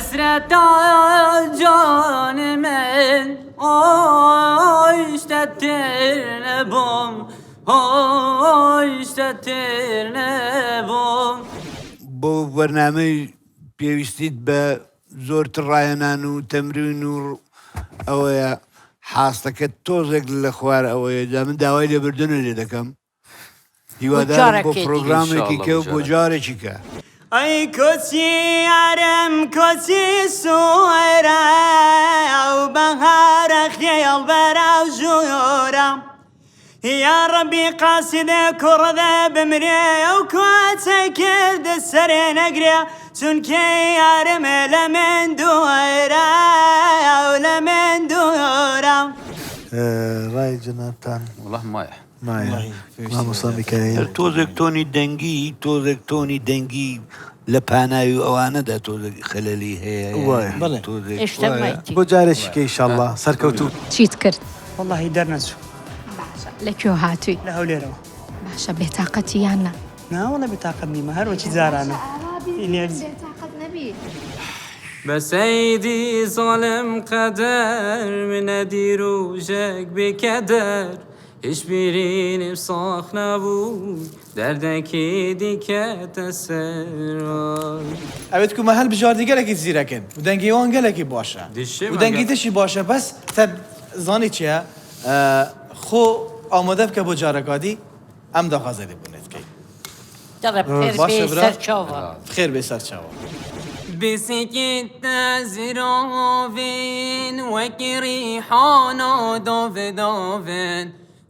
حسرت جان من آشتتر نبوم آشتتر نبوم بۆ بەرنامەی پێویستیت بە زۆرتر ڕایەنان و تەمرین و ئەوەیە حاستەکە تۆزێک لە خوار ئەوەیە جا من داوای لێبردنە لێ دەکەم هیوادارم بۆ پرۆگرامێکی کە و بۆ جارێکی کە ای کسی یارم کسی سویره او بهار خیال برا جورم یا ربی قاصد کرده بمری او کوچه کرد سر نگره چون که یارم لمن دوره او لمن دورم ڕای جنابتان والله مایە مایە مامۆستا میکایل تۆزێک تۆنی دەنگی تۆزێک تۆنی دەنگی لە پاناوی و ئەوانەدا تۆزێک خەلەلی هەیە وایە. بەڵێ. تۆزێک بۆ جارێکیکە ئیشەڵڵا سەرکەوتوو چیت کرد واللهی دەرنەچوو باشە لەکوێ هاتووی لە هەولێرەوە باشە بێتاقەتی یاننا ناوەڵە بێتاقەت نیمە هەروەکی جارانە بێتاقەت نەبی بسيدي ظالم قدر من دیروژک بكدر ايش بيرين بصاخ نبود دردكي ديك تسرار ئەوێت کومە هەل بژاردیگەلێکی زیرەکەن و دەنگیوان گەلێکی باشە دیشی و دەنگی تشی باشە بەس تە زانی چییە خۆ ئامادە بکە بۆ جارەکاتی ئەم داخوازەری بوونێتکەی باشە برا خێر بێ سەر چاوە بسكت زراوين وكريحانا دوف دوفن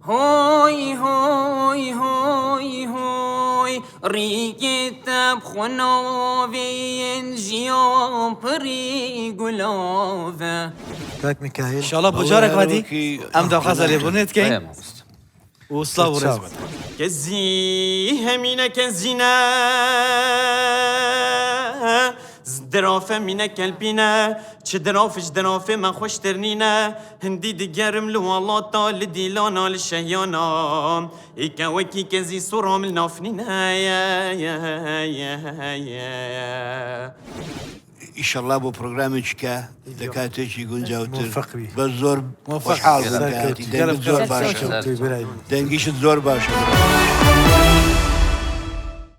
هوي هوي هوي هوي ريكت بخنوفين جيوم بري قلوفه کاک میکایل ئینشاڵڵا بۆ جارێکاتی ئەم داخوازەری بوونێتکەی و سڵاو و ڕێز بن كزي همينك الزنا درافه مینه کلبینه چه درافش درافه من خوش ترنینه هندی دیگرم لوالاتا لدیلانا لشهیانا ایکا وکی کزی سرام النافنینه ئیشەڵڵا بۆ پرۆگرامێکی کە لە کاتێکی گونجاوتر موفق بی. بە زۆر خۆشحاڵ بن کاتی دەنگت زۆر باشە سەرکەوتووی برای دەنگیشت زۆر باشە